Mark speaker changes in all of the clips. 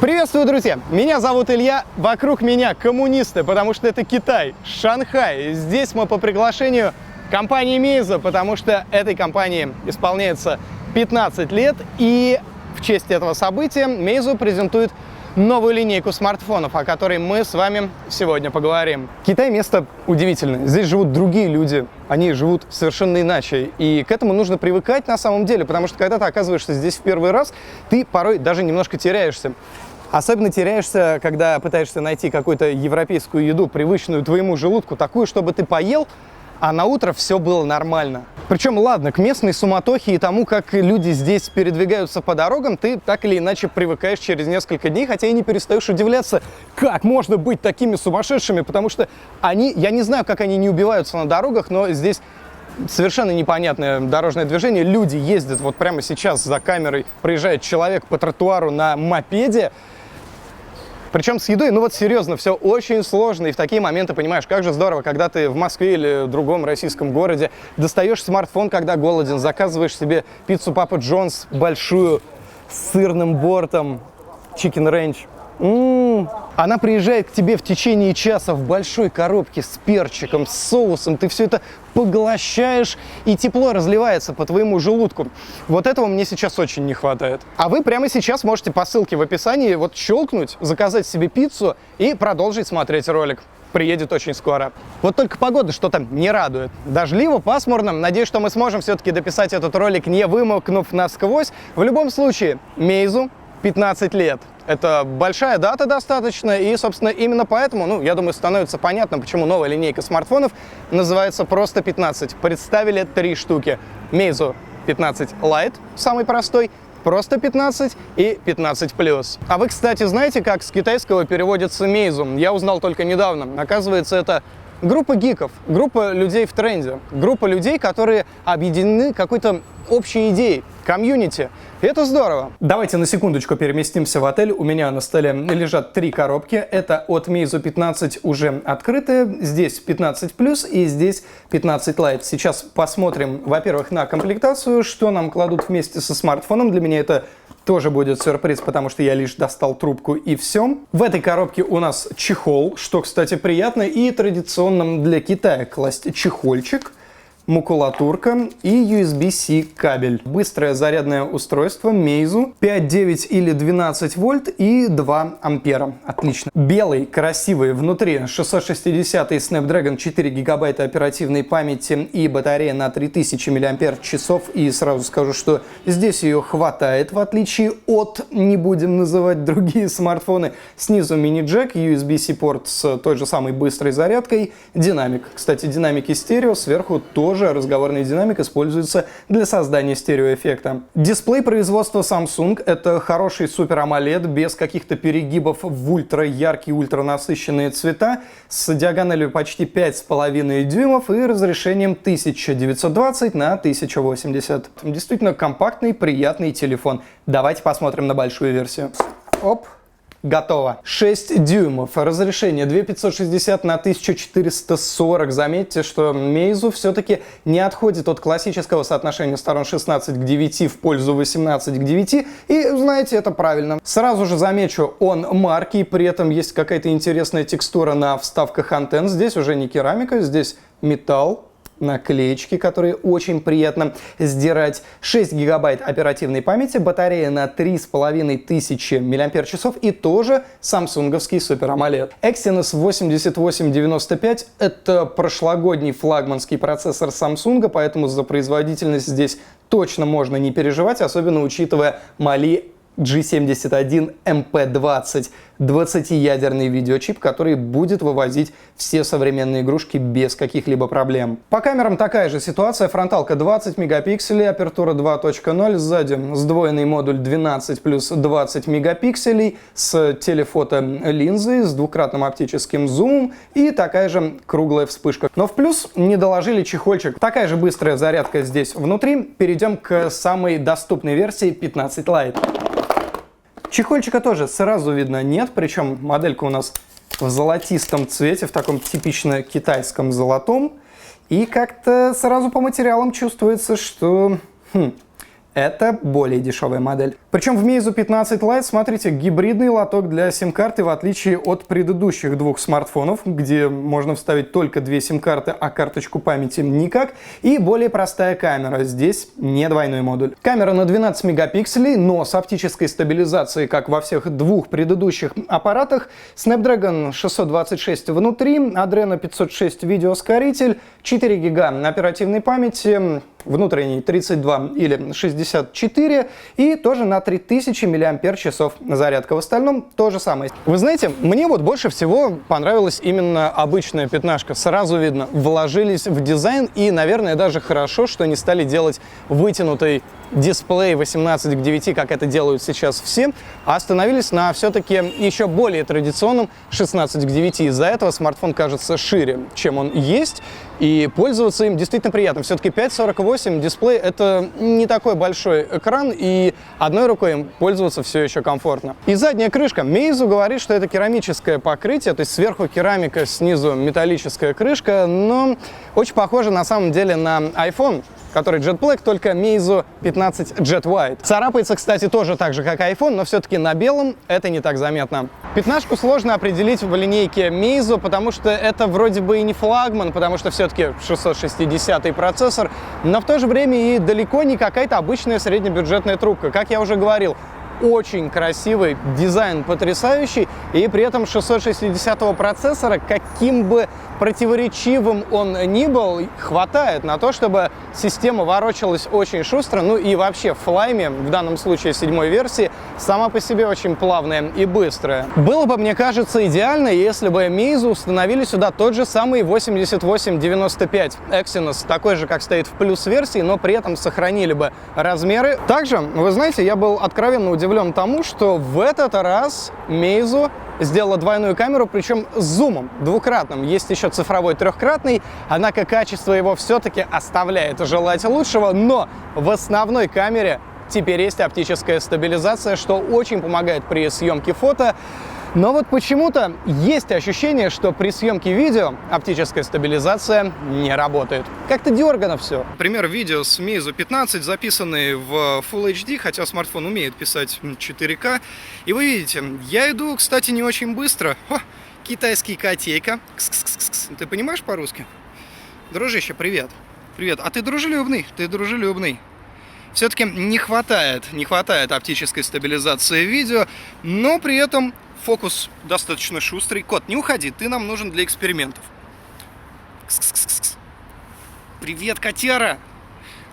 Speaker 1: Приветствую, друзья! Меня зовут Илья, вокруг меня коммунисты, потому что это Китай, Шанхай. Здесь мы по приглашению компании Meizu, потому что этой компании исполняется 15 лет, и в честь этого события Meizu презентует новую линейку смартфонов, о которой мы с вами сегодня поговорим. Китай — место удивительное. Здесь живут другие люди, они живут совершенно иначе. И к этому нужно привыкать на самом деле, потому что когда ты оказываешься здесь в первый раз, ты порой даже немножко теряешься. Особенно теряешься, когда пытаешься найти какую-то европейскую еду, привычную твоему желудку, такую, чтобы ты поел, а на утро все было нормально. Причем, ладно, к местной суматохе и тому, как люди здесь передвигаются по дорогам, ты так или иначе привыкаешь через несколько дней, хотя и не перестаешь удивляться, как можно быть такими сумасшедшими, потому что я не знаю, как они не убиваются на дорогах, но здесь совершенно непонятное дорожное движение. Люди ездят, вот прямо сейчас за камерой проезжает человек по тротуару на мопеде. Причем с едой, ну вот серьезно, все очень сложно, и в такие моменты понимаешь, как же здорово, когда ты в Москве или в другом российском городе достаешь смартфон, когда голоден, заказываешь себе пиццу Папа Джонс большую с сырным бортом, Chicken Ranch. Она приезжает к тебе в течение часа в большой коробке с перчиком, с соусом, ты все это поглощаешь, и тепло разливается по твоему желудку. Вот этого мне сейчас очень не хватает. А вы прямо сейчас можете по ссылке в описании вот щелкнуть, заказать себе пиццу и продолжить смотреть ролик. Приедет очень скоро. Вот только погода что-то не радует. Дождливо, пасмурно. Надеюсь, что мы сможем все-таки дописать этот ролик, не вымокнув насквозь. В любом случае, Meizu 15 лет. Это большая дата достаточно, и, собственно, именно поэтому, я думаю, становится понятно, почему новая линейка смартфонов называется просто 15. Представили 3 штуки. Meizu 15 Lite, самый простой, просто 15 и 15 Plus. А вы, кстати, знаете, как с китайского переводится Meizu? Я узнал только недавно. Оказывается, это группа гиков, группа людей в тренде, группа людей, которые объединены какой-то общей идеей, комьюнити. И это здорово. Давайте на секундочку переместимся в отель. У меня на столе лежат 3 коробки. Это от Meizu 15 уже открытые. Здесь 15 Plus и здесь 15 Lite. Сейчас посмотрим, во-первых, на комплектацию, что нам кладут вместе со смартфоном. Для меня это тоже будет сюрприз, потому что я лишь достал трубку и все. В этой коробке у нас чехол, что, кстати, приятно, и традиционно для Китая класть чехольчик, макулатурка и USB-C кабель. Быстрое зарядное устройство Meizu, 5,9 или 12 вольт и 2 ампера. Отлично. Белый, красивый, внутри 660 Snapdragon, 4 гигабайта оперативной памяти и батарея на 3000 мАч. И сразу скажу, что здесь ее хватает, в отличие от, не будем называть другие смартфоны. Снизу мини-джек, USB-C порт с той же самой быстрой зарядкой, динамик. Кстати, динамики стерео, сверху тоже разговорный динамик используется для создания стереоэффекта. Дисплей производства Samsung — это хороший Super AMOLED без каких-то перегибов в ультра яркие, ультра насыщенные цвета, с диагональю почти 5,5 дюймов и разрешением 1920 на 1080. Действительно компактный, приятный телефон. Давайте посмотрим на большую версию. Оп! Готово. 6 дюймов. Разрешение 2560 на 1440. Заметьте, что Meizu все-таки не отходит от классического соотношения сторон 16 к 9 в пользу 18 к 9. И, знаете, это правильно. Сразу же замечу, он марки, при этом есть какая-то интересная текстура на вставках антенн. Здесь уже не керамика, здесь металл. Наклеечки, которые очень приятно сдирать. 6 гигабайт оперативной памяти, батарея на 3500 мАч и тоже самсунговский Super AMOLED. Exynos 8895 — это прошлогодний флагманский процессор Samsung, поэтому за производительность здесь точно можно не переживать, особенно учитывая Mali G71 MP20, 20-ядерный видеочип, который будет вывозить все современные игрушки без каких-либо проблем. По камерам такая же ситуация. Фронталка 20 мегапикселей, апертура 2.0, сзади сдвоенный модуль 12 плюс 20 мегапикселей с телефото линзой, с двукратным оптическим зумом и такая же круглая вспышка. Но в плюс не доложили чехольчик. Такая же быстрая зарядка здесь внутри. Перейдем к самой доступной версии 15 Lite. Чехольчика тоже сразу видно нет, причем моделька у нас в золотистом цвете, в таком типично китайском золотом. И как-то сразу по материалам чувствуется, что Это более дешевая модель. Причем в Meizu 15 Lite, смотрите, гибридный лоток для сим-карты, в отличие от предыдущих двух смартфонов, где можно вставить только две сим-карты, а карточку памяти никак, и более простая камера. Здесь не двойной модуль. Камера на 12 мегапикселей, но с оптической стабилизацией, как во всех двух предыдущих аппаратах. Snapdragon 626 внутри, Adreno 506 видеоускоритель, 4 гига оперативной памяти, внутренний 32 или 64, и тоже на 3000 мАч зарядка. В остальном то же самое. Вы знаете, мне вот больше всего понравилась именно обычная пятнашка. Сразу видно, вложились в дизайн, и, наверное, даже хорошо, что не стали делать вытянутый дисплей 18:9, как это делают сейчас все, а остановились на все-таки еще более традиционном 16:9. Из-за этого смартфон кажется шире, чем он есть, и пользоваться им действительно приятно. Все-таки 5,48 дисплей — это не такой большой экран, и одной рукой им пользоваться все еще комфортно. И задняя крышка. Meizu говорит, что это керамическое покрытие, то есть сверху керамика, снизу металлическая крышка, но очень похоже на самом деле на iPhone, который Jet Black, только Meizu 15 Jet White. Царапается, кстати, тоже так же, как iPhone, но все-таки на белом это не так заметно. Пятнашку сложно определить в линейке Meizu, потому что это вроде бы и не флагман, потому что все-таки 660-й процессор, но в то же время и далеко не какая-то обычная среднебюджетная трубка. Как я уже говорил, очень красивый, дизайн потрясающий, и при этом 660-го процессора, каким бы противоречивым он ни был, хватает на то, чтобы система ворочалась очень шустро, ну и вообще в Flyme, в данном случае 7-й версии, сама по себе очень плавная и быстрая. Было бы, мне кажется, идеально, если бы Meizu установили сюда тот же самый 8895 Exynos, такой же, как стоит в плюс-версии, но при этом сохранили бы размеры. Также, вы знаете, я был откровенно удивлен тому, что в этот раз Meizu сделала двойную камеру, причем с зумом двукратным. Есть еще цифровой трехкратный, однако качество его все-таки оставляет желать лучшего, но в основной камере теперь есть оптическая стабилизация, что очень помогает при съемке фото. Но вот почему-то есть ощущение, что при съемке видео оптическая стабилизация не работает. Как-то дергано все. Например, видео с Meizu 15 записанные в Full HD, хотя смартфон умеет писать 4К. И вы видите, я иду, кстати, не очень быстро. О, китайский котейка. Кс-кс-кс-кс. Ты понимаешь по-русски? Дружище, привет. Привет. А ты дружелюбный, Все-таки не хватает оптической стабилизации видео, но при этом фокус достаточно шустрый. Кот, не уходи, ты нам нужен для экспериментов. Кс-кс-кс-кс. Привет, котяра!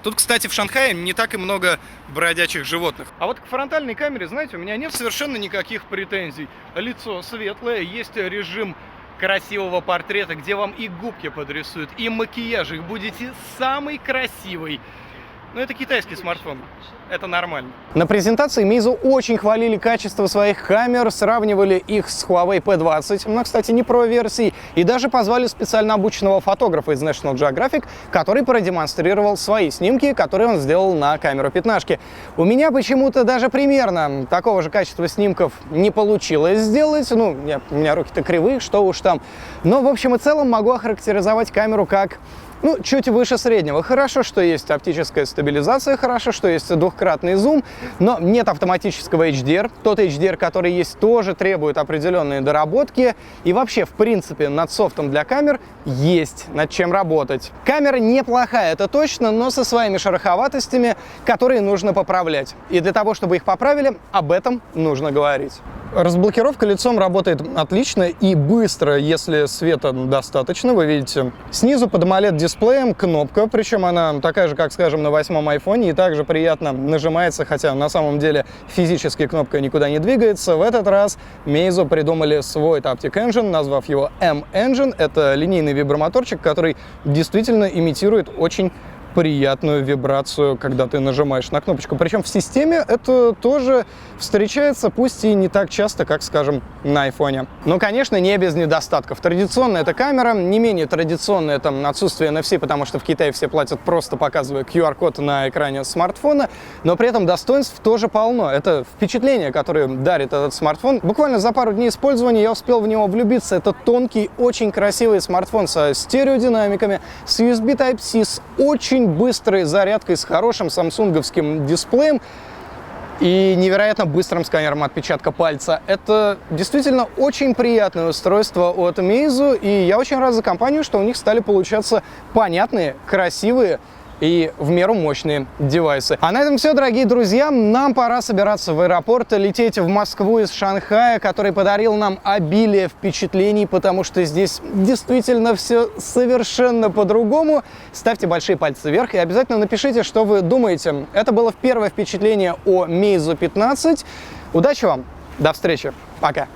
Speaker 1: Тут, кстати, в Шанхае не так и много бродячих животных. А вот к фронтальной камере, знаете, у меня нет совершенно никаких претензий. Лицо светлое, есть режим красивого портрета, где вам и губки подрисуют, и макияж, их будете самый красивый. Но это китайский смартфон. Это нормально. На презентации Meizu очень хвалили качество своих камер, сравнивали их с Huawei P20, но, кстати, не Pro-версии, и даже позвали специально обученного фотографа из National Geographic, который продемонстрировал свои снимки, которые он сделал на камеру пятнашки. У меня почему-то даже примерно такого же качества снимков не получилось сделать. Ну, у меня руки-то кривые, что уж там. Но, в общем и целом, могу охарактеризовать камеру как чуть выше среднего. Хорошо, что есть оптическая стабилизация, хорошо, что есть двухкратный зум, но нет автоматического HDR. Тот HDR, который есть, тоже требует определенные доработки. И вообще, в принципе, над софтом для камер есть над чем работать. Камера неплохая, это точно, но со своими шероховатостями, которые нужно поправлять. И для того, чтобы их поправили, об этом нужно говорить. Разблокировка лицом работает отлично и быстро, если света достаточно. Вы видите, снизу под AMOLED-дисплеем кнопка, причем она такая же, как, скажем, на 8-м айфоне, и также приятно нажимается, хотя на самом деле физически кнопка никуда не двигается. В этот раз Meizu придумали свой Taptic Engine, назвав его M-Engine. Это линейный вибромоторчик, который действительно имитирует очень приятную вибрацию, когда ты нажимаешь на кнопочку. Причем в системе это тоже встречается, пусть и не так часто, как, скажем, на айфоне. Но, конечно, не без недостатков. Традиционная эта камера, не менее традиционное там отсутствие NFC, потому что в Китае все платят, просто показывая QR-код на экране смартфона, но при этом достоинств тоже полно. Это впечатление, которое дарит этот смартфон. Буквально за пару дней использования я успел в него влюбиться. Это тонкий, очень красивый смартфон со стереодинамиками, с USB Type-C, с очень очень быстрой зарядкой, с хорошим самсунговским дисплеем и невероятно быстрым сканером отпечатка пальца. Это действительно очень приятное устройство от Meizu, и я очень рад за компанию, что у них стали получаться понятные, красивые и в меру мощные девайсы. А на этом все, дорогие друзья. Нам пора собираться в аэропорт, лететь в Москву из Шанхая, который подарил нам обилие впечатлений, потому что здесь действительно все совершенно по-другому. Ставьте большие пальцы вверх и обязательно напишите, что вы думаете. Это было первое впечатление о Meizu 15. Удачи вам, до встречи, пока!